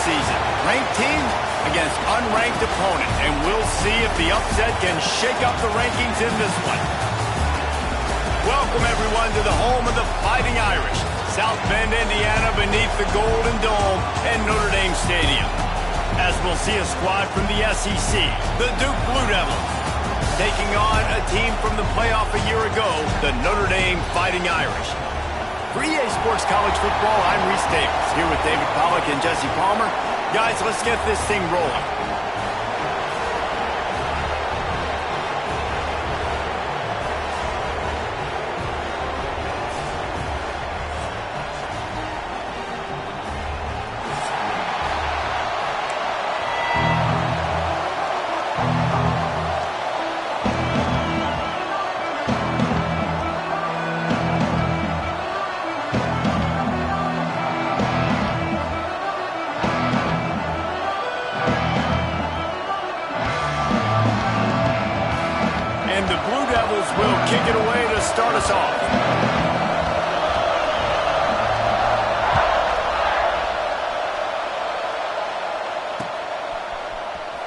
season. Ranked teams against unranked opponents, and we'll see if the upset can shake up the rankings in this one. Welcome, everyone, to the home of the Fighting Irish, South Bend, Indiana, beneath the Golden Dome and Notre Dame Stadium. As we'll see a squad from the SEC, the Duke Blue Devils, taking on a team from the playoff a year ago, the Notre Dame Fighting Irish. For EA Sports College Football, I'm Reese Davis, here with David Pollack and Jesse Palmer. Guys, let's get this thing rolling. Will kick it away to start us off.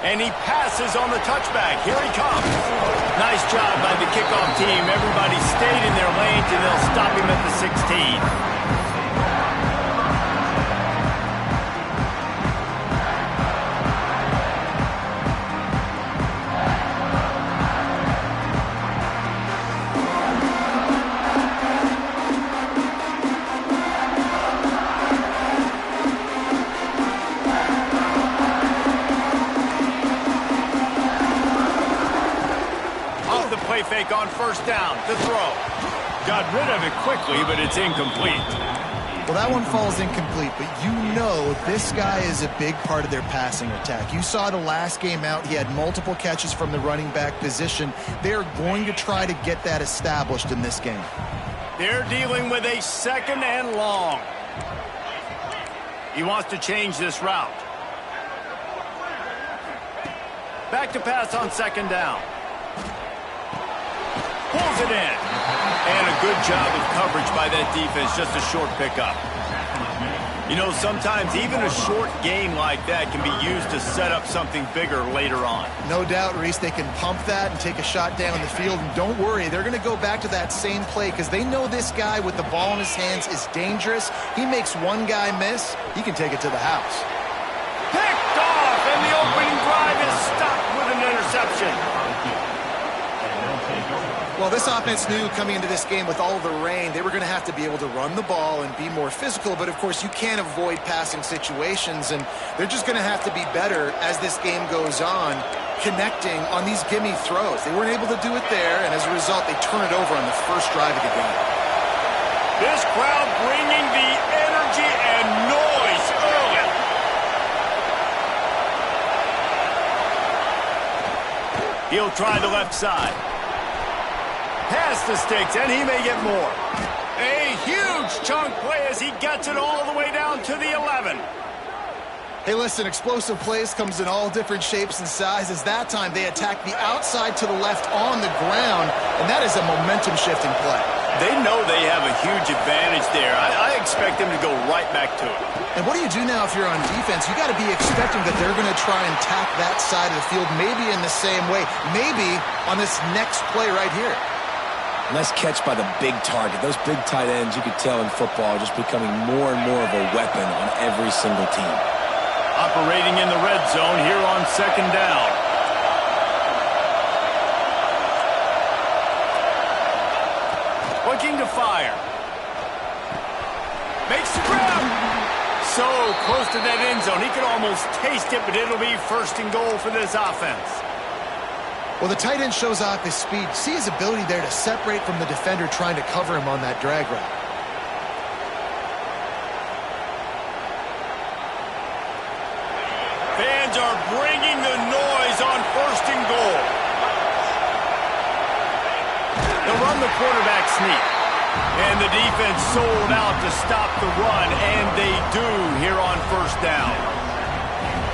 And he passes on the touchback. Here he comes. Nice job by the kickoff team. Everybody stayed in their lanes, and they'll stop him at the 16. Fake on first down to throw. Got rid of it quickly, but it's incomplete. Well, that one falls incomplete, but you know this guy is a big part of their passing attack. You saw the last game out. He had multiple catches from the running back position. They're going to try to get that established in this game. They're dealing with a second and long. He wants to change this route. Back to pass on second down. Pulls it in. And a good job of coverage by that defense. Just a short pickup. You know, sometimes even a short game like that can be used to set up something bigger later on. No doubt, Reese. They can pump that and take a shot down the field. And don't worry, they're going to go back to that same play because they know this guy with the ball in his hands is dangerous. He makes one guy miss, he can take it to the house. Picked off, and the opening drive is stopped with an interception. Well, this offense knew coming into this game with all the rain, they were going to have to be able to run the ball and be more physical. But, of course, you can't avoid passing situations, and they're just going to have to be better as this game goes on, connecting on these gimme throws. They weren't able to do it there, and as a result, they turn it over on the first drive of the game. This crowd bringing the energy and noise early. He'll try the left side. Past the sticks, and he may get more. A huge chunk play as he gets it all the way down to the 11. Hey, listen, explosive plays comes in all different shapes and sizes. That time, they attack the outside to the left on the ground, and that is a momentum-shifting play. They know they have a huge advantage there. I expect them to go right back to it. And what do you do now if you're on defense? You got to be expecting that they're going to try and tack that side of the field, maybe in the same way, maybe on this next play right here. Nice catch by the big target. Those big tight ends, you could tell in football, are just becoming more and more of a weapon on every single team. Operating in the red zone here on second down. Looking to fire. Makes the grab. So close to that end zone. He could almost taste it, but it'll be first and goal for this offense. Well, the tight end shows off his speed. See his ability there to separate from the defender trying to cover him on that drag route. Fans are bringing the noise on first and goal. They'll run the quarterback sneak. And the defense sold out to stop the run, and they do here on first down.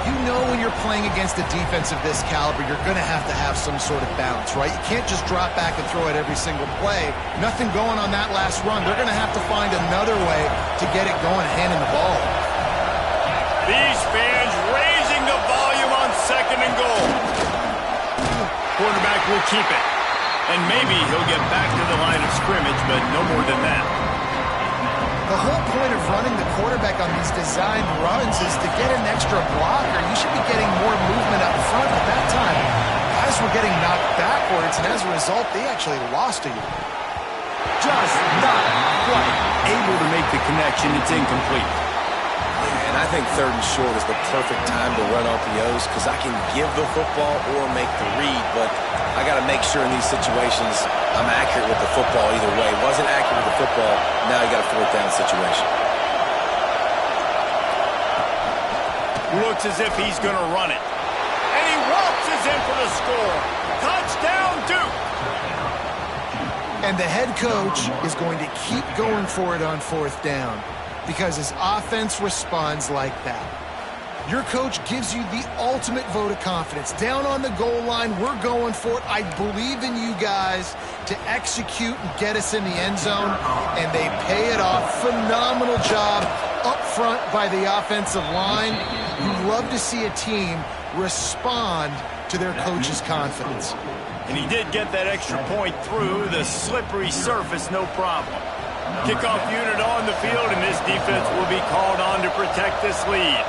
You know when you're playing against a defense of this caliber, you're going to have some sort of balance, right? You can't just drop back and throw it every single play. Nothing going on that last run. They're going to have to find another way to get it going, handing the ball. These fans raising the volume on 2nd and goal. Quarterback will keep it. And maybe he'll get back to the line of scrimmage, but no more than that. The whole point of running the quarterback on these designed runs is to get an extra blocker. You should be getting more movement up front. At that time, guys were getting knocked backwards, and as a result, they actually lost a yard. Just not quite able to make the connection. It's incomplete. And I think 3rd and short is the perfect time to run RPOs because I can give the football or make the read, but I got to make sure in these situations I'm accurate with the football either way. Wasn't accurate with the football, now you got a 4th down situation. Looks as if he's going to run it. And he waltzes in for the score. Touchdown, Duke! And the head coach is going to keep going for it on 4th down because his offense responds like that. Your coach gives you the ultimate vote of confidence. Down on the goal line, we're going for it. I believe in you guys to execute and get us in the end zone, and they pay it off. Phenomenal job up front by the offensive line. You love to see a team respond to their coach's confidence. And he did get that extra point through the slippery surface, no problem. Kickoff unit on the field, and this defense will be called on to protect this lead.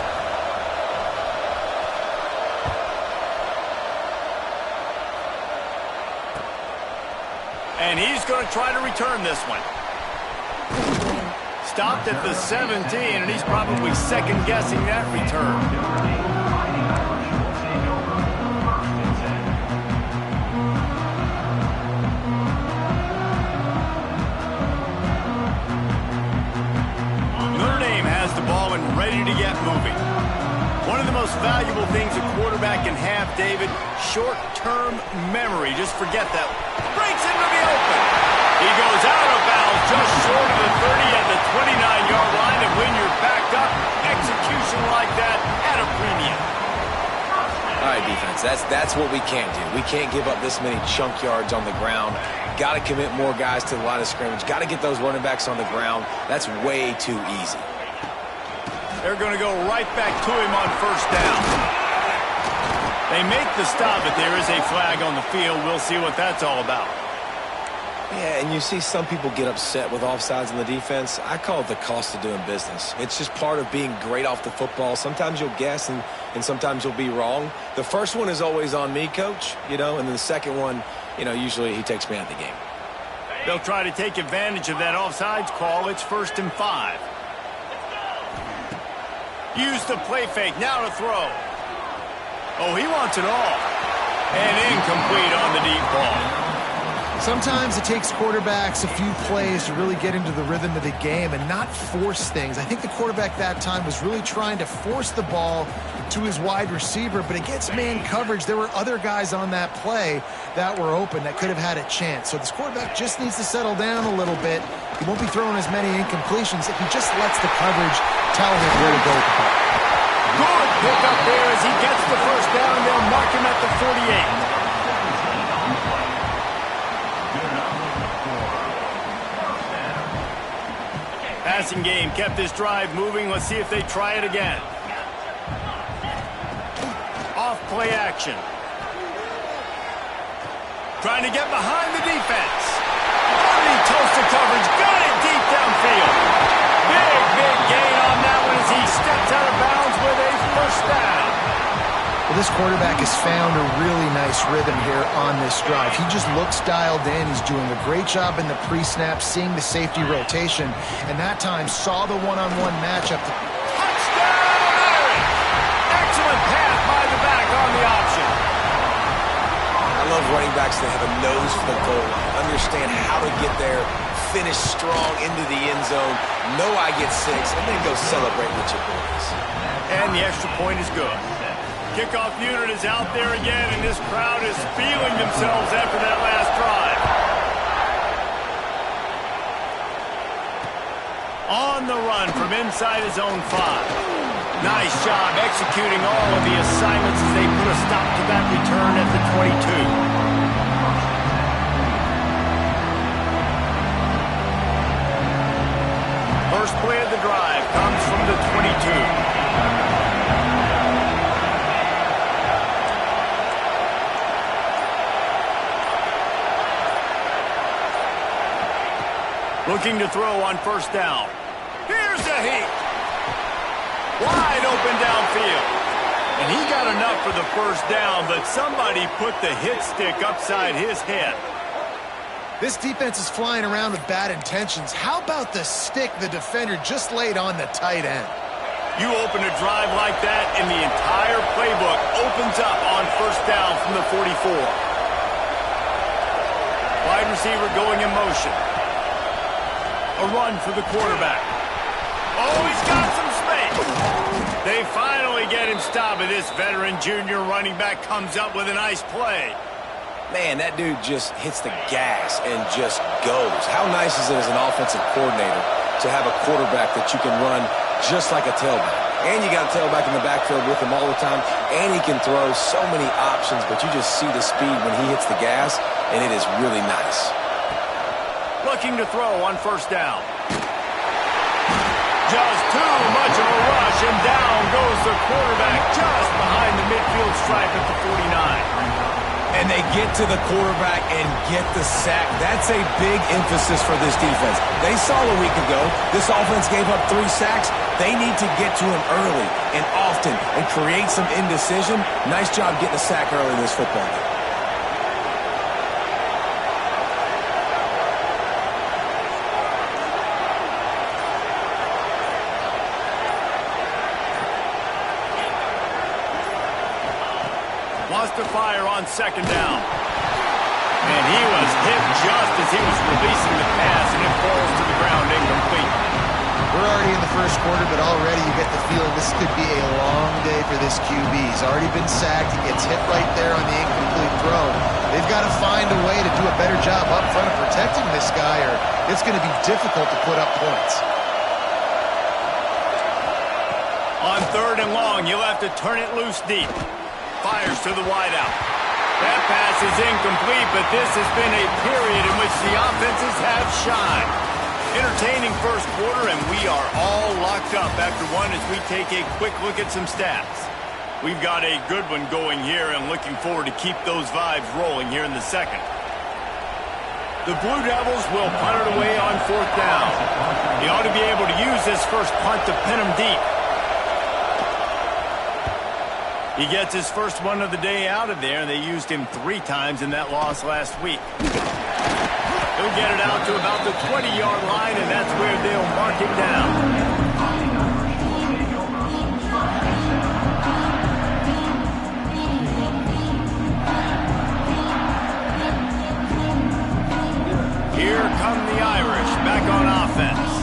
And he's going to try to return this one. Stopped at the 17, and he's probably second-guessing that return. Ready to get moving. One of the most valuable things a quarterback can have, David, short-term memory. Just forget that. Breaks into the open. He goes out of bounds just short of the 30 at the 29-yard line, and when you're backed up, execution like that at a premium. All right, defense, that's what we can't do. We can't give up this many chunk yards on the ground. Got to commit more guys to the line of scrimmage. Got to get those running backs on the ground. That's way too easy. They're going to go right back to him on 1st down. They make the stop, but there is a flag on the field. We'll see what that's all about. Yeah, and you see some people get upset with offsides in the defense. I call it the cost of doing business. It's just part of being great off the football. Sometimes you'll guess, and sometimes you'll be wrong. The first one is always on me, Coach, and then the second one, usually he takes me out of the game. They'll try to take advantage of that offsides call. It's 1st and 5. Use the play fake, now to throw. Oh, he wants it all. And incomplete on the deep ball. Sometimes it takes quarterbacks a few plays to really get into the rhythm of the game and not force things. I think the quarterback that time was really trying to force the ball to his wide receiver, but against man coverage, there were other guys on that play that were open that could have had a chance. So this quarterback just needs to settle down a little bit. He won't be throwing as many incompletions if he just lets the coverage tell him where to go with the ball. Good pick up there as he gets the 1st down. They'll mark him at the 48. Passing game kept this drive moving. Let's see if they try it again. Off play action. Trying to get behind the defense. Running toasted coverage. Got it deep downfield. Big gain on that one as he steps out of bounds with a 1st down. Well, this quarterback has found a really nice rhythm here on this drive. He just looks dialed in. He's doing a great job in the pre-snap, seeing the safety rotation, and that time saw the one-on-one matchup. Touchdown, Irish! Excellent pass by the back on the option. I love running backs that have a nose for the goal, understand how to get there, finish strong into the end zone, know I get 6, and then go celebrate with your boys. And the extra point is good. Kickoff unit is out there again, and this crowd is feeling themselves after that last drive. On the run from inside his own 5. Nice job executing all of the assignments as they put a stop to that return at the 22. First play of the drive comes from the 22. Looking to throw on first down. Here's a heat. Wide open downfield. And he got enough for the first down, but somebody put the hit stick upside his head. This defense is flying around with bad intentions. How about the stick the defender just laid on the tight end? You open a drive like that, and the entire playbook opens up on first down from the 44. Wide receiver going in motion. A run for the quarterback. Oh, he's got some space. They finally get him stopped, and this veteran junior running back comes up with a nice play. Man, that dude just hits the gas and just goes. How nice is it as an offensive coordinator to have a quarterback that you can run just like a tailback? And you got a tailback in the backfield with him all the time, and he can throw so many options, but you just see the speed when he hits the gas, and it is really nice. Looking to throw on first down. Just too much of a rush, and down goes the quarterback just behind the midfield stripe at the 49. And they get to the quarterback and get the sack. That's a big emphasis for this defense. They saw a week ago this offense gave up 3 sacks. They need to get to him early and often and create some indecision. Nice job getting a sack early in this football game. Wants to fire on second down. And he was hit just as he was releasing the pass, and it falls to the ground incomplete. We're already in the first quarter, but already you get the feeling this could be a long day for this QB. He's already been sacked. He gets hit right there on the incomplete throw. They've got to find a way to do a better job up front of protecting this guy, or it's going to be difficult to put up points. On third and long, you'll have to turn it loose deep. Fires to the wideout. That pass is incomplete, but this has been a period in which the offenses have shined. Entertaining first quarter, and we are all locked up after one as we take a quick look at some stats. We've got a good one going here, and looking forward to keep those vibes rolling here in the second. The Blue Devils will punt it away on fourth down. He ought to be able to use this first punt to pin them deep. He gets his first one of the day out of there, and they used him 3 times in that loss last week. He'll get it out to about the 20-yard line, and that's where they'll mark him down. Here come the Irish back on offense.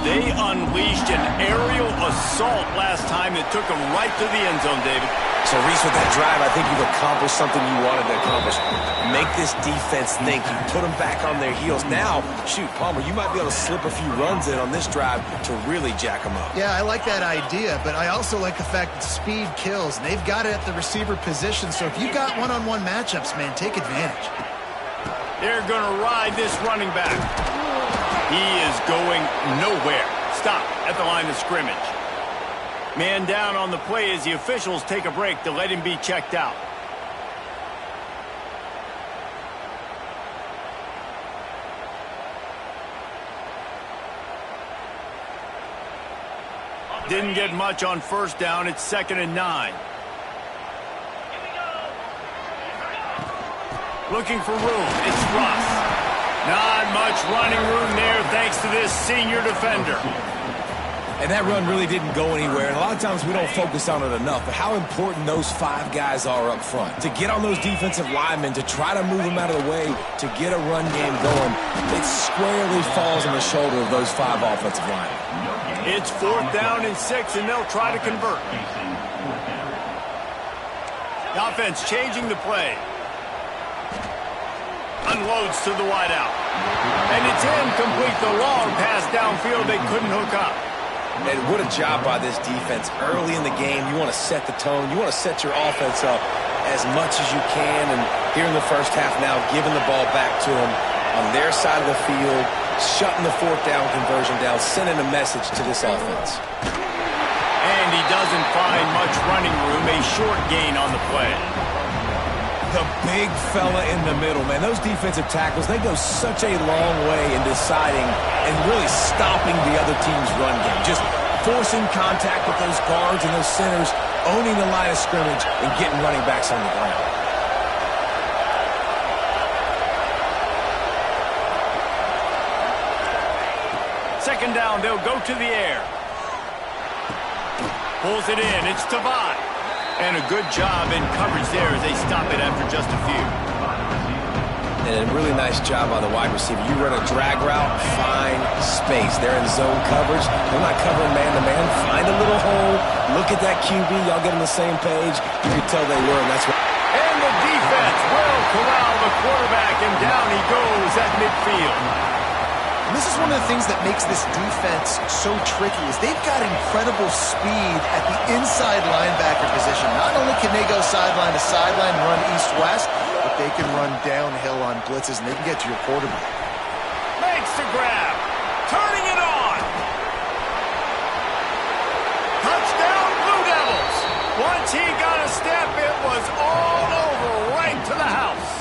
They unleashed an aerial assault last time that took them right to the end zone, David. So, Reese, with that drive, I think you've accomplished something you wanted to accomplish. Make this defense think. You put them back on their heels. Now, shoot, Palmer, you might be able to slip a few runs in on this drive to really jack them up. Yeah, I like that idea, but I also like the fact that speed kills, and they've got it at the receiver position. So if you've got one-on-one matchups, man, take advantage. They're going to ride this running back. He is going nowhere. Stop at the line of scrimmage. Man down on the play as the officials take a break to let him be checked out. Didn't get much on first down. It's 2nd and 9. Looking for room. It's Russ. Not much running room there thanks to this senior defender. And that run really didn't go anywhere, and a lot of times we don't focus on it enough, but how important those 5 guys are up front. To get on those defensive linemen, to try to move them out of the way, to get a run game going, it squarely falls on the shoulder of those 5 offensive linemen. It's 4th down and 6, and they'll try to convert. The offense changing the play. Unloads to the wideout. And it's incomplete. The long pass downfield they couldn't hook up. And what a job by this defense. Early in the game, you want to set the tone. You want to set your offense up as much as you can. And here in the first half now, giving the ball back to them on their side of the field, shutting the 4th down conversion down, sending a message to this offense. And he doesn't find much running room. A short gain on the play. The big fella in the middle, man. Those defensive tackles, they go such a long way in deciding and really stopping the other team's run game. Just forcing contact with those guards and those centers, owning the line of scrimmage, and getting running backs on the ground. Second down, they'll go to the air. Pulls it in, it's Tavai. And a good job in coverage there as they stop it after just a few. And a really nice job by the wide receiver. You run a drag route, find space. They're in zone coverage. They're not covering man-to-man. Find a little hole. Look at that QB. Y'all get on the same page. You can tell they were, and that's what... And the defense will corral the quarterback, and down he goes at midfield. And this is one of the things that makes this defense so tricky is they've got incredible speed at the inside linebacker position. Not only can they go sideline to sideline, run east-west, but they can run downhill on blitzes, and they can get to your quarterback. Makes the grab. Turning it on. Touchdown, Blue Devils. Once he got a step, it was all over right to the house.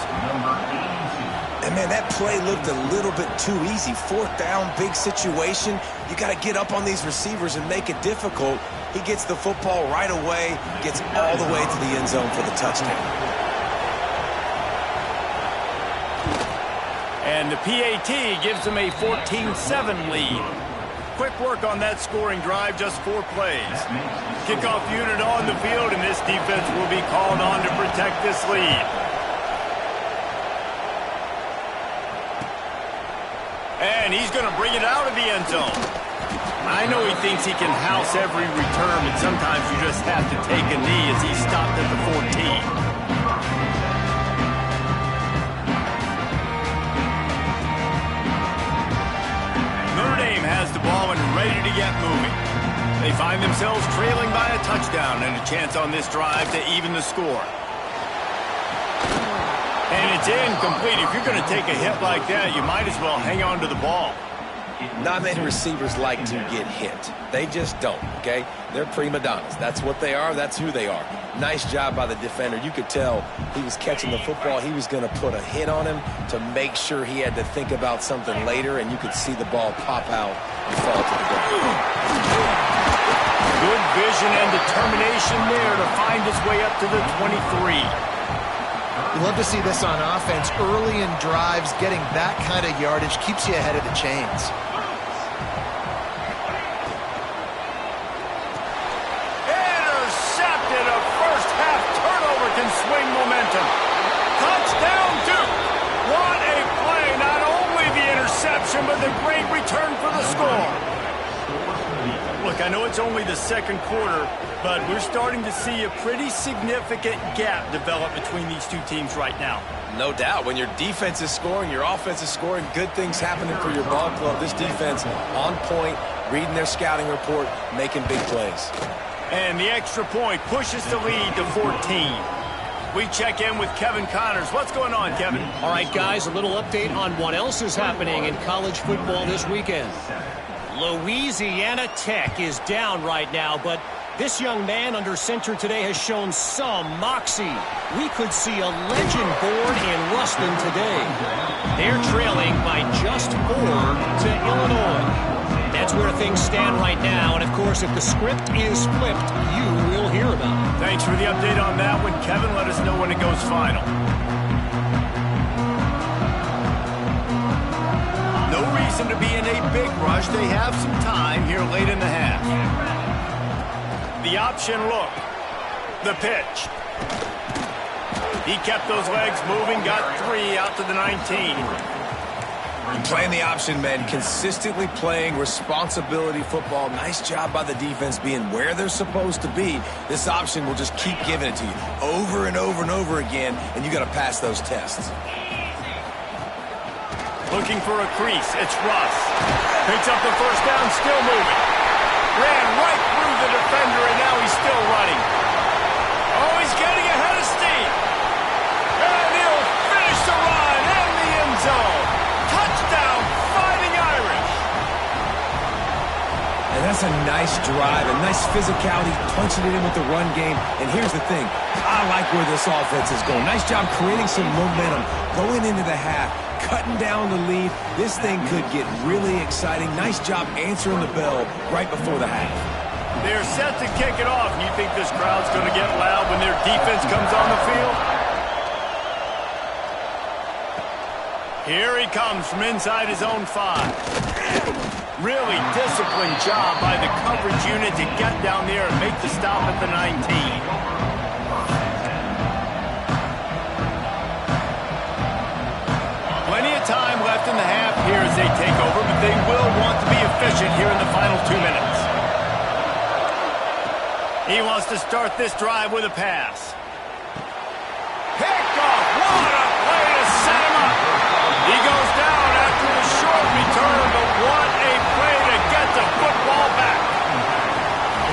And, man, that play looked a little bit too easy. Fourth down, big situation. You got to get up on these receivers and make it difficult. He gets the football right away, gets all the way to the end zone for the touchdown. And the PAT gives them a 14-7 lead. Quick work on that scoring drive, just 4 plays. Kickoff unit on the field, and this defense will be called on to protect this lead. And he's going to bring it out of the end zone. I know he thinks he can house every return, but sometimes you just have to take a knee as he stopped at the 14. Notre Dame has the ball and ready to get moving. They find themselves trailing by a touchdown and a chance on this drive to even the score. And it's incomplete. If you're going to take a hit like that, you might as well hang on to the ball. Not many receivers like to get hit. They just don't, okay? They're prima donnas. That's what they are. That's who they are. Nice job by the defender. You could tell he was catching the football. He was going to put a hit on him to make sure he had to think about something later, and you could see the ball pop out and fall to the ground. Good vision and determination there to find his way up to the 23. You love to see this on offense. Early in drives, getting that kind of yardage keeps you ahead of the chains. Intercepted. A first-half turnover can swing momentum. Touchdown, Duke. What a play. Not only the interception, but the great return for the score. Look, I know it's only the second quarter, but we're starting to see a pretty significant gap develop between these two teams right now. No doubt. When your defense is scoring, your offense is scoring, good things happening for your ball club. This defense on point, reading their scouting report, making big plays. And the extra point pushes the lead to 14. We check in with Kevin Connors. What's going on, Kevin? All right, guys, a little update on what else is happening in college football this weekend. Louisiana Tech is down right now, but this young man under center today has shown some moxie. We could see a legend born in Ruston today. They're trailing by just 4 to Illinois. That's where things stand right now, and of course, if the script is flipped, you will hear about it. Thanks for the update on that one, Kevin. Let us know when it goes final. No reason to be in a big rush. They have some time here late in the half. The option look. The pitch. He kept those legs moving, got 3 out to the 19. Playing the option, man, consistently playing responsibility football. Nice job by the defense being where they're supposed to be. This option will just keep giving it to you over and over and over again, and you got to pass those tests. Looking for a crease. It's Russ. Picks up the first down, still moving. Ran right through the defender, and now he's still running. Oh, he's getting ahead of steam. And he'll finish the run in the end zone. Touchdown, Fighting Irish. And that's a nice nice drive and nice physicality, punching it in with the run game. And here's the thing. I like where this offense is going. Nice job creating some momentum, going into the half, cutting down the lead. This thing could get really exciting. Nice job answering the bell right before the half. They're set to kick it off. You think this crowd's going to get loud when their defense comes on the field? Here he comes from inside his own 5. Really disciplined job by the coverage unit to get down there and make the stop at the 19. Plenty of time left in the half here as they take over, but they will want to be efficient here in the final 2 minutes. He wants to start this drive with a pass. Picked off. What a play to set him up. He goes down after the short return, but what a play to get the football back.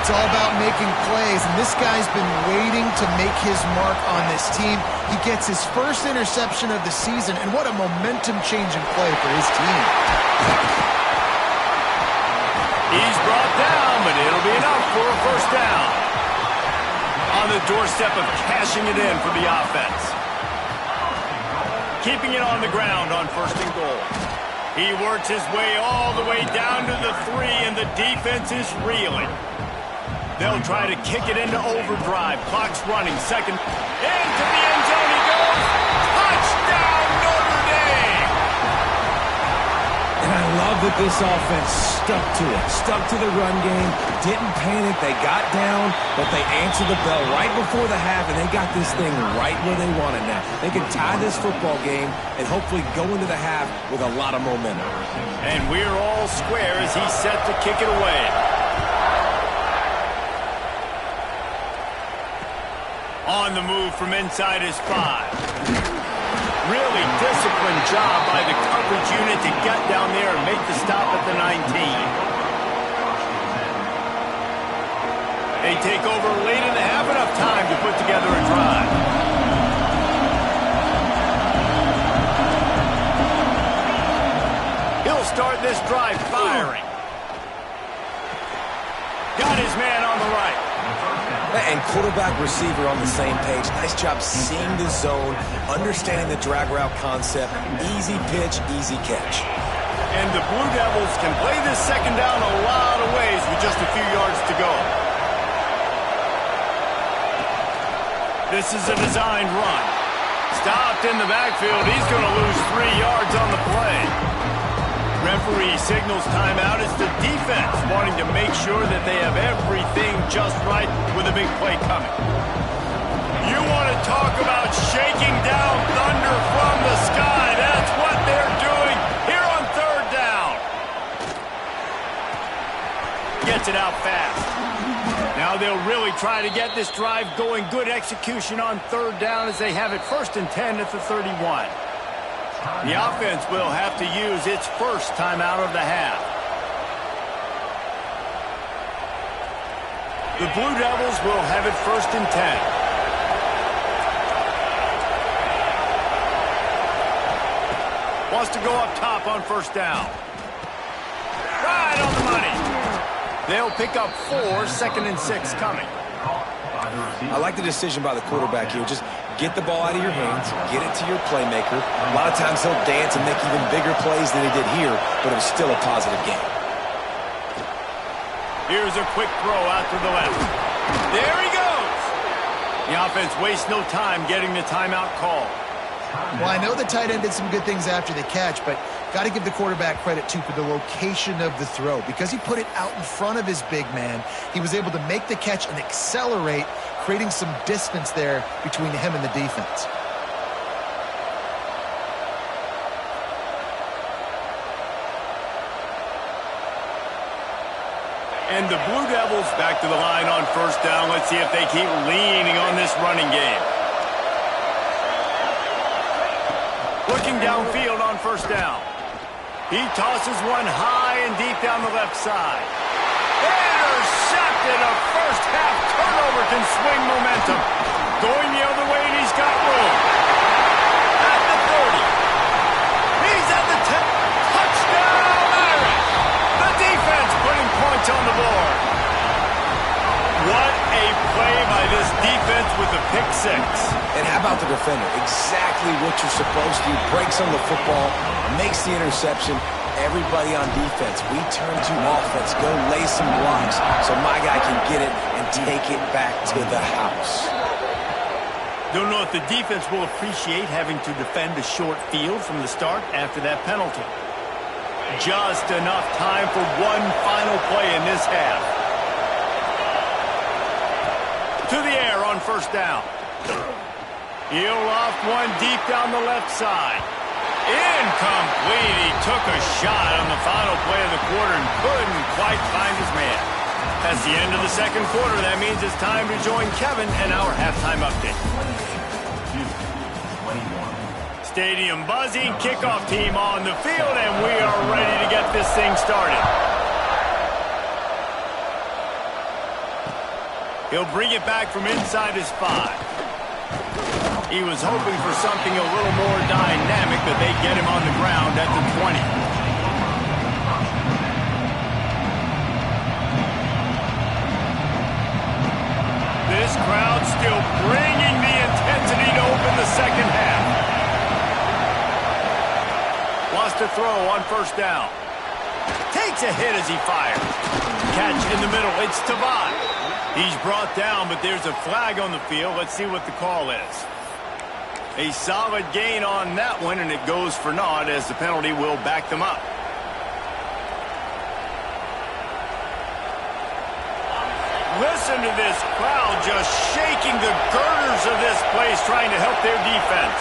It's all about making plays, and this guy's been waiting to make his mark on this team. He gets his first interception of the season, and what a momentum-changing play for his team. He's brought down, but it'll be enough for a first down. On the doorstep of cashing it in for the offense. Keeping it on the ground on 1st and goal. He works his way all the way down to the 3, and the defense is reeling. They'll try to kick it into overdrive. Clock's running. Second. Into the end zone he goes. Touchdown, Notre Dame! And I love that this offense stuck to it. Stuck to the run game. Didn't panic. They got down, but they answered the bell right before the half, and they got this thing right where they want it now. They can tie this football game and hopefully go into the half with a lot of momentum. And we're all square as he's set to kick it away. On the move from inside his 5. Really disciplined job by the coverage unit to get down there and make the stop at the 19. They take over late in the half, enough time to put together a drive. He'll start this drive firing. Got his man on the right. And quarterback receiver on the same page. Nice job seeing the zone, understanding the drag route concept. Easy pitch, easy catch. And the Blue Devils can play this second down a lot of ways with just a few yards to go. This is a designed run. Stopped in the backfield. He's going to lose 3 yards on the play. Referee signals timeout. It's the defense wanting to make sure that they have everything just right with a big play coming. You want to talk about shaking down thunder from the sky. That's what they're doing here on 3rd down. Gets it out fast. Now they'll really try to get this drive going. Good execution on 3rd down as they have it 1st and 10 at the 31. The offense will have to use its first timeout of the half. The Blue Devils will have it 1st and 10. Wants to go up top on 1st down. Right on the money. They'll pick up 4, 2nd and 6 coming. I like the decision by the quarterback here. Just get the ball out of your hands, get it to your playmaker. A lot of times he'll dance and make even bigger plays than he did here, but it was still a positive game. Here's a quick throw out to the left. There he goes. The offense wastes no time getting the timeout call. Well, I know the tight end did some good things after the catch, but got to give the quarterback credit, too, for the location of the throw. Because he put it out in front of his big man, he was able to make the catch and accelerate, creating some distance there between him and the defense. And the Blue Devils back to the line on 1st down. Let's see if they keep leaning on this running game. Looking downfield on 1st down. He tosses one high and deep down the left side. Intercepted. A first half turnover can swing momentum. Going the other way, and he's got room. At the 30. He's at the 10. Touchdown, Irish. The defense putting points on the board. yards with a pick six. And how about the defender? Exactly what you're supposed to do. Breaks on the football, makes the interception. Everybody on defense, we turn to offense. Go lay some blocks so my guy can get it and take it back to the house. Don't know if the defense will appreciate having to defend a short field from the start after that penalty. Just enough time for one final play in this half. To the air on first down. He'll loft one deep down the left side. Incomplete. He took a shot on the final play of the quarter and couldn't quite find his man. That's the end of the second quarter. That means it's time to join Kevin and our halftime update. Stadium buzzing, kickoff team on the field, and we are ready to get this thing started. He'll bring it back from inside his 5. He was hoping for something a little more dynamic, but they get him on the ground at the 20. This crowd still bringing the intensity to open the second half. Wants to throw on first down. Takes a hit as he fires. Catch in the middle. It's Tavon. He's brought down, but there's a flag on the field. Let's see what the call is. A solid gain on that one, and it goes for naught as the penalty will back them up. Listen to this crowd just shaking the girders of this place, trying to help their defense.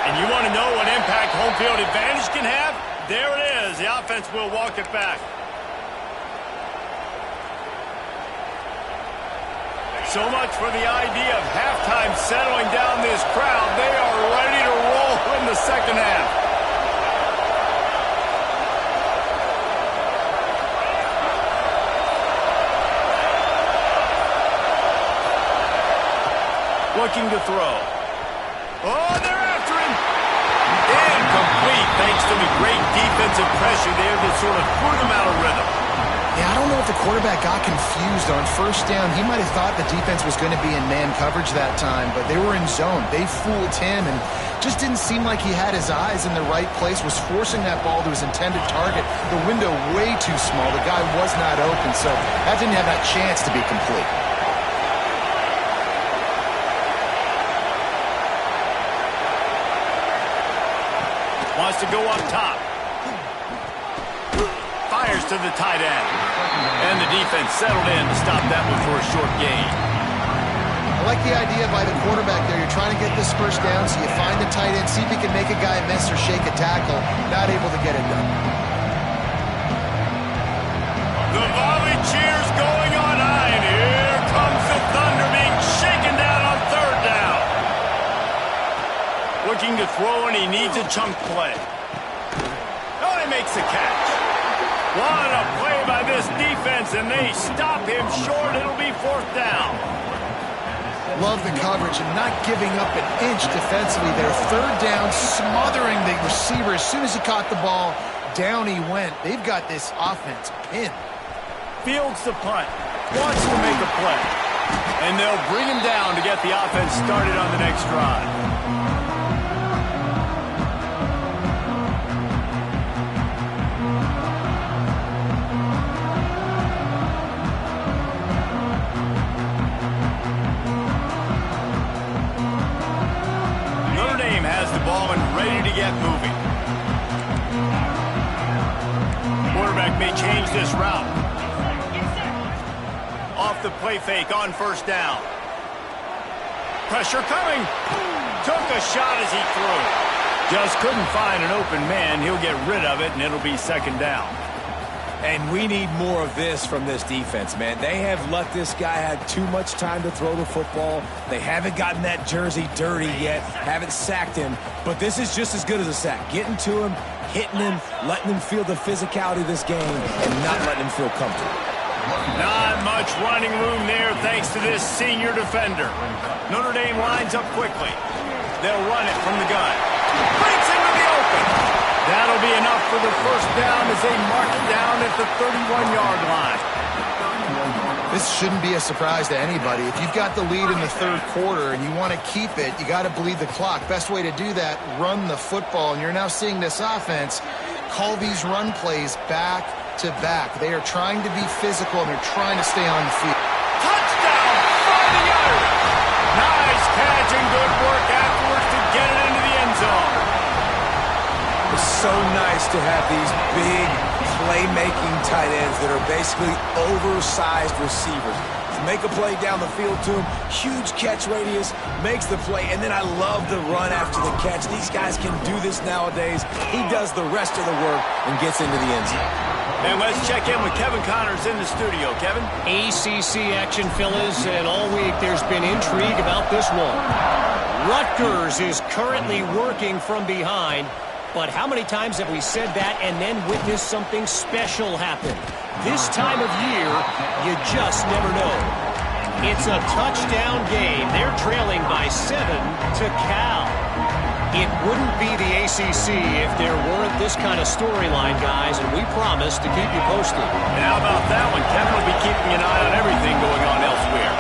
And you want to know what impact home field advantage can have? There it is. The offense will walk it back. So much for the idea of halftime settling down this crowd. They are ready to roll in the second half. Looking to throw. Oh, they're after him. Incomplete, thanks to the great defensive pressure there that sort of threw them out of rhythm. Yeah, I don't know if the quarterback got confused on first down. He might have thought the defense was going to be in man coverage that time, but they were in zone. They fooled him and just didn't seem like he had his eyes in the right place, was forcing that ball to his intended target. The window way too small. The guy was not open, so that didn't have that chance to be complete. Wants to go up top. Fires to the tight end. And the defense settled in to stop that one for a short gain. I like the idea by the quarterback there. You're trying to get this first down, so you find the tight end, see if he can make a guy miss or shake a tackle. Not able to get it done. The volley cheers going on high, and here comes the Thunder being shaken down on third down. Looking to throw, and he needs a chunk play. Oh, he makes the catch. What a play by this defense, and they stop him short. It'll be fourth down. Love the coverage and not giving up an inch defensively there. Third down, smothering the receiver. As soon as he caught the ball, down he went. They've got this offense pinned. Fields the punt. Wants to make a play. And they'll bring him down to get the offense started on the next drive. Ball and ready to get moving. Quarterback may change this route. Off the play fake on first down. Pressure coming. Took a shot as he threw. Just couldn't find an open man. He'll get rid of it, and it'll be second down. And we need more of this from this defense, man. They have let this guy have too much time to throw the football. They haven't gotten that jersey dirty yet, haven't sacked him. But this is just as good as a sack. Getting to him, hitting him, letting him feel the physicality of this game, and not letting him feel comfortable. Not much running room there thanks to this senior defender. Notre Dame lines up quickly. They'll run it from the gun. Breaks into the open. That'll be enough for the first down as they mark it down at the 31-yard line. This shouldn't be a surprise to anybody. If you've got the lead in the third quarter and you want to keep it, you got to bleed the clock. Best way to do that, run the football. And you're now seeing this offense call these run plays back to back. They are trying to be physical and they're trying to stay on the field. Touchdown, Fighting Irish. Nice catch and good work afterwards to get it into the end zone. It's so nice to have these big playmaking tight ends that are basically oversized receivers. Make a play down the field to him, huge catch radius, makes the play, and then I love the run after the catch. These guys can do this nowadays. He does the rest of the work and gets into the end zone. And let's check in with Kevin Connors in the studio. Kevin? ACC action, fellas, and all week there's been intrigue about this one. Rutgers is currently working from behind, but how many times have we said that and then witnessed something special happen? This time of year, you just never know. It's a touchdown game. They're trailing by 7 to Cal. It wouldn't be the ACC if there weren't this kind of storyline, guys, and we promise to keep you posted. And how about that one? Kevin will be keeping an eye on everything going on elsewhere.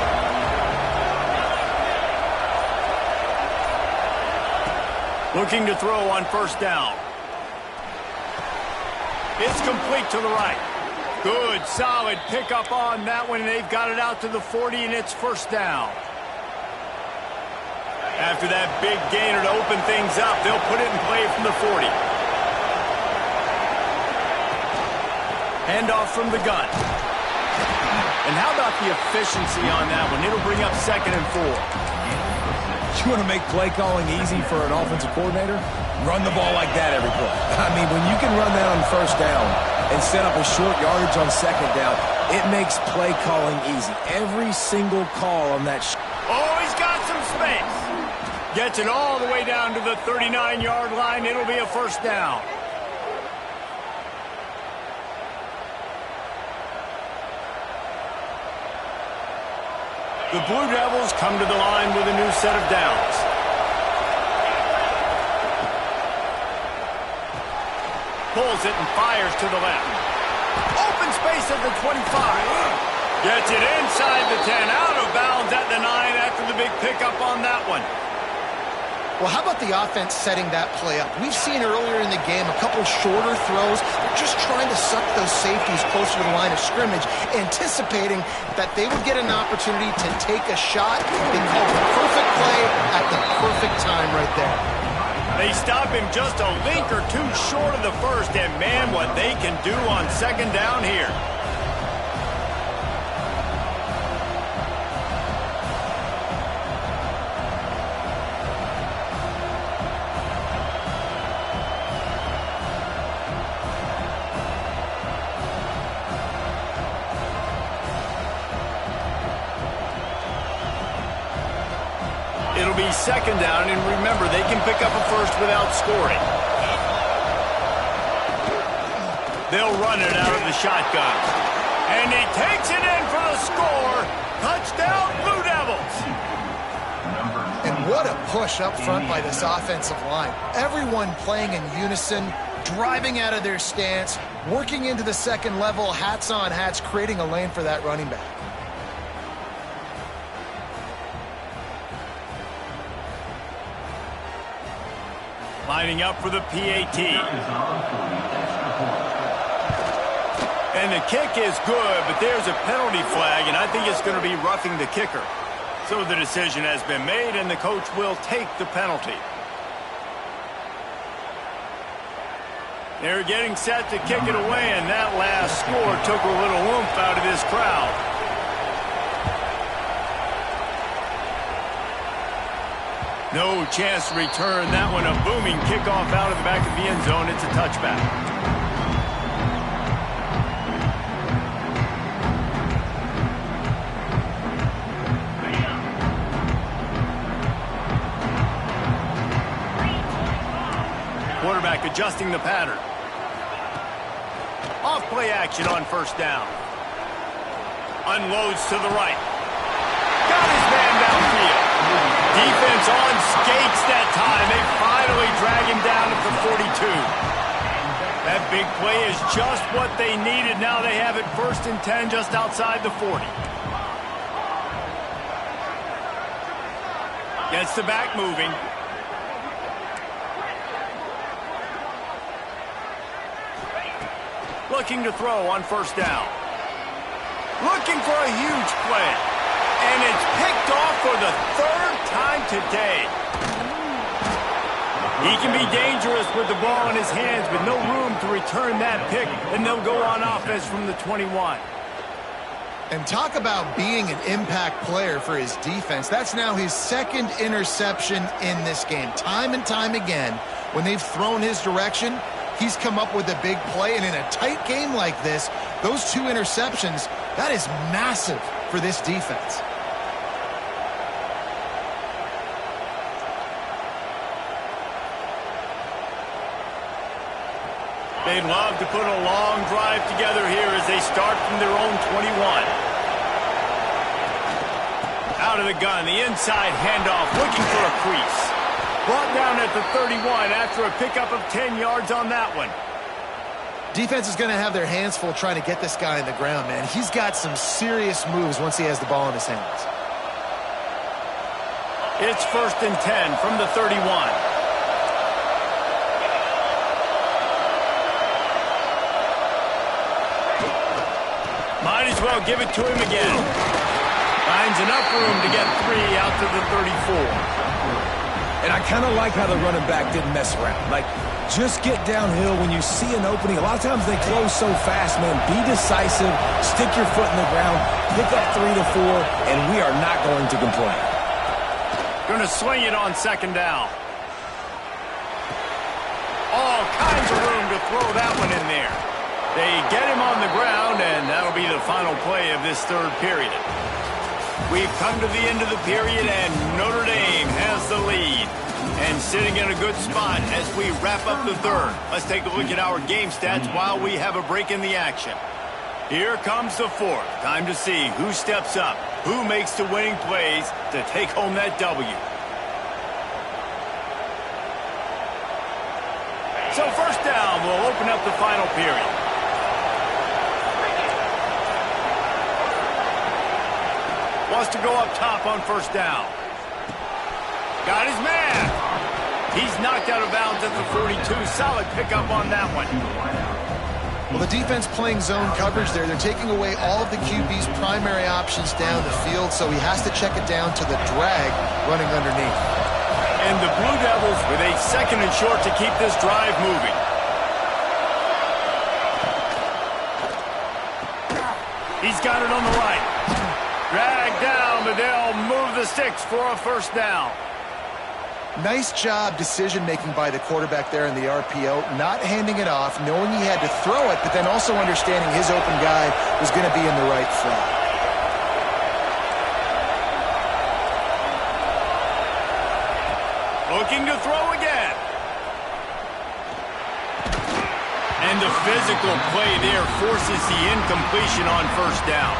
Looking to throw on first down. It's complete to the right. Good, solid pickup on that one, and they've got it out to the 40, and it's first down. After that big gainer to open things up, they'll put it in play from the 40. Handoff from the gun. And how about the efficiency on that one? It'll bring up 2nd and 4. You want to make play calling easy for an offensive coordinator? Run the ball like that every play. I mean, when you can run that on first down and set up a short yardage on second down, it makes play calling easy. Every single call on that. Oh, he's got some space. Gets it all the way down to the 39-yard line. It'll be a first down. The Blue Devils come to the line with a new set of downs. Pulls it and fires to the left. Open space at the 25. Gets it inside the 10. Out of bounds at the 9 after the big pickup on that one. Well, how about the offense setting that play up? We've seen earlier in the game a couple shorter throws. They're just trying to suck those safeties closer to the line of scrimmage, anticipating that they would get an opportunity to take a shot. They called the perfect play at the perfect time right there. They stop him just a link or two short of the first, and man, what they can do on second down here. It'll be second down, and remember, they can pick up a first without scoring. They'll run it out of the shotgun. And he takes it in for the score. Touchdown, Blue Devils. And what a push up front by this offensive line. Everyone playing in unison, driving out of their stance, working into the second level, hats on hats, creating a lane for that running back. Lining up for the PAT. And the kick is good, but there's a penalty flag, and I think it's going to be roughing the kicker. So the decision has been made, and the coach will take the penalty. They're getting set to kick it away, and that last score took a little oomph out of this crowd. No chance to return that one. A booming kickoff out of the back of the end zone. It's a touchback. Quarterback adjusting the pattern. Off play action on first down. Unloads to the right. Got his man downfield. Defense on skates that time. They finally drag him down at the 42. That That big play is just what they needed. Now they have it 1st and 10 just outside the 40. Gets the back moving. Looking to throw on 1st down. Looking for a huge play. And it's picked off for the 3rd time today. He can be dangerous with the ball in his hands, but no room to return that pick, and they'll go on offense from the 21. And talk about being an impact player for his defense. That's now his 2nd interception in this game. Time and time again, when they've thrown his direction, he's come up with a big play. And in a tight game like this, those 2 interceptions, that is massive for this defense. They'd love to put a long drive together here as they start from their own 21. Out of the gun, the inside handoff, looking for a crease. Brought down at the 31 after a pickup of 10 yards on that one. Defense is going to have their hands full trying to get this guy in the ground, man. He's got some serious moves once he has the ball in his hands. It's 1st and 10 from the 31. Might as well give it to him again. Finds enough room to get 3 out to the 34. And I kind of like how the running back didn't mess around. Like, just get downhill when you see an opening. A lot of times they close so fast, man. Be decisive, stick your foot in the ground, pick up 3 to 4, and we are not going to complain. Going to swing it on 2nd down. All kinds of room to throw that one in there. They get him on the ground, and that'll be the final play of this 3rd period. We've come to the end of the period, and Notre Dame has the lead. And sitting in a good spot as we wrap up the 3rd. Let's take a look at our game stats while we have a break in the action. Here comes the 4th. Time to see who steps up, who makes the winning plays to take home that W. So 1st down will open up the final period. Wants to go up top on 1st down. Got his man. He's knocked out of bounds at the 42. Solid pickup on that one. Well, the defense playing zone coverage there. They're taking away all of the QB's primary options down the field, so he has to check it down to the drag running underneath. And the Blue Devils with a 2nd and short to keep this drive moving. He's got it on the right. Dragged down, but they'll move the sticks for a 1st down. Nice job decision-making by the quarterback there in the RPO, not handing it off, knowing he had to throw it, but then also understanding his open guy was going to be in the right slot. Looking to throw again. And the physical play there forces the incompletion on 1st down.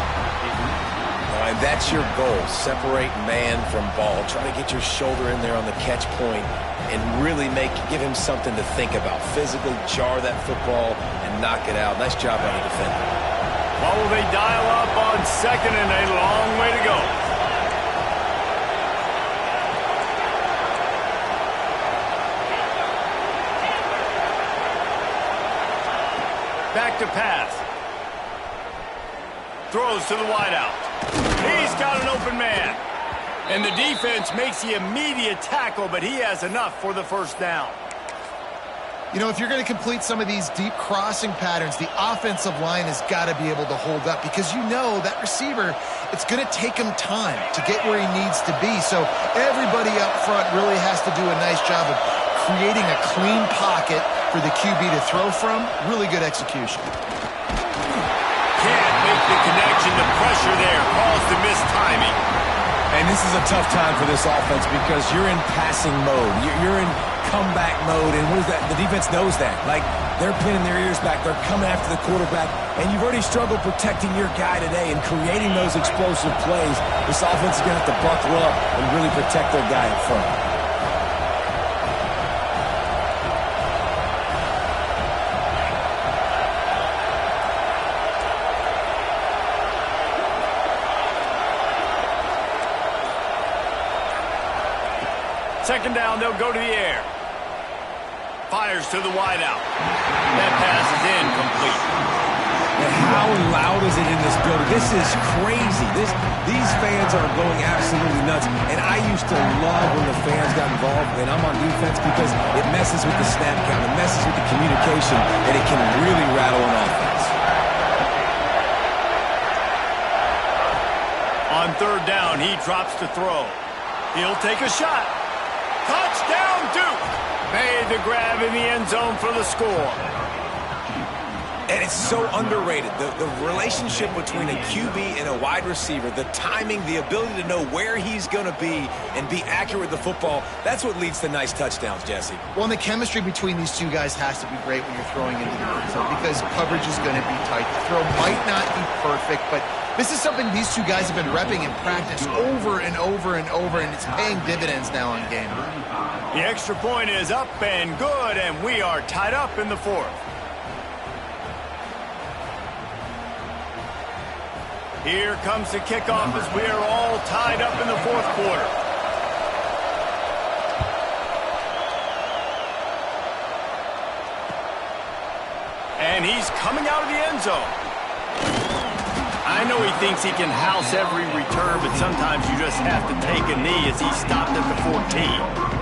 And that's your goal. Separate man from ball. Try to get your shoulder in there on the catch point and really give him something to think about. Physically jar that football and knock it out. Nice job by the defender. What will they dial up on 2nd and a long way to go? Back to pass. Throws to the wideout. He's got an open man. And the defense makes the immediate tackle, but he has enough for the 1st down. You know, if you're going to complete some of these deep crossing patterns, the offensive line has got to be able to hold up because you know that receiver, it's going to take him time to get where he needs to be. So everybody up front really has to do a nice job of creating a clean pocket for the QB to throw from. Really good execution. Can't make the connection. The pressure there caused the missed timing. And this is a tough time for this offense because you're in passing mode. You're in comeback mode, and what is that? The defense knows that. Like, they're pinning their ears back. They're coming after the quarterback, and you've already struggled protecting your guy today and creating those explosive plays. This offense is going to have to buckle up and really protect their guy in front. Second down, they'll go to the air. Fires to the wideout. That pass is incomplete. And how loud is it in this building? This is crazy. These fans are going absolutely nuts. And I used to love when the fans got involved, and I'm on defense, because it messes with the snap count, it messes with the communication, and it can really rattle an offense. On third down, he drops to throw. He'll take a shot. Touchdown, Duke! Made the grab in the end zone for the score. And it's so underrated. The relationship between a QB and a wide receiver, the timing, the ability to know where he's going to be and be accurate with the football, that's what leads to nice touchdowns, Jesse. Well, and the chemistry between these two guys has to be great when you're throwing into the end zone, because coverage is going to be tight. The throw might not be perfect, but this is something these two guys have been repping in practice over and over and over, and it's paying dividends now in game. The extra point is up and good, and we are tied up in the fourth. Here comes the kickoff as we are all tied up in the fourth quarter. And he's coming out of the end zone. I know he thinks he can house every return, but sometimes you just have to take a knee as he stopped at the 14.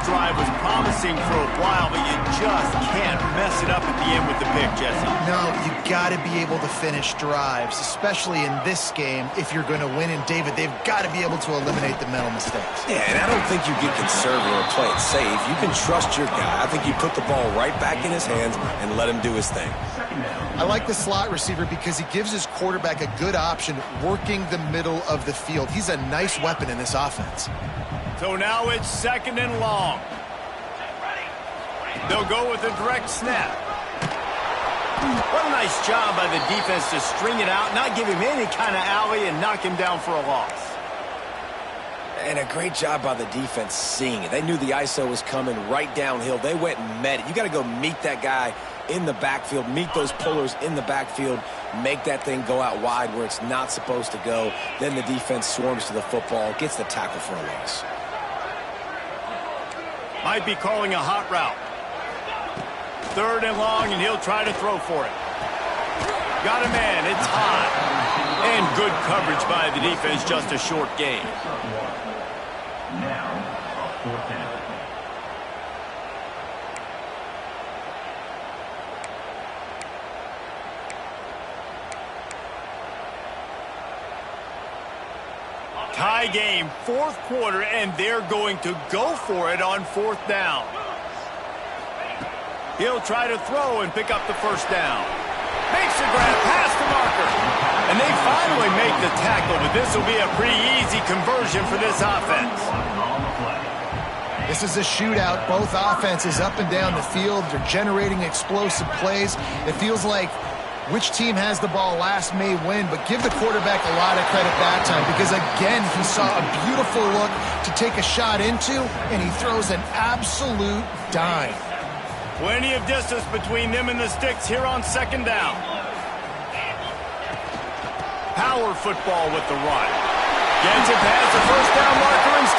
Drive was promising for a while, but you just can't mess it up at the end with the pick, Jesse. No, you got to be able to finish drives, especially in this game. If you're going to win, and David, they've got to be able to eliminate the mental mistakes. Yeah, and I don't think you get conservative or play it safe. You can trust your guy. I think you put the ball right back in his hands and let him do his thing. I like the slot receiver because he gives his quarterback a good option working the middle of the field. He's a nice weapon in this offense. So now it's second and long. They'll go with a direct snap. What a nice job by the defense to string it out, not give him any kind of alley, and knock him down for a loss. And a great job by the defense seeing it. They knew the ISO was coming right downhill. They went and met it. You got to go meet that guy in the backfield, meet those pullers in the backfield, make that thing go out wide where it's not supposed to go. Then the defense swarms to the football, gets the tackle for a loss. Might be calling a hot route. Third and long, and he'll try to throw for it. Got a man, it's hot. And good coverage by the defense, just a short gain. Now, fourth down. Tie game, fourth quarter, and they're going to go for it on fourth down. He'll try to throw and pick up the first down. Makes the grab past the marker. And they finally make the tackle, but this will be a pretty easy conversion for this offense. This is a shootout. Both offenses up and down the field. They're generating explosive plays. It feels like which team has the ball last may win, but give the quarterback a lot of credit that time, because, again, he saw a beautiful look to take a shot into, and he throws an absolute dime. Plenty of distance between them and the sticks here on second down. Power football with the run. Gets it past the first down marker and still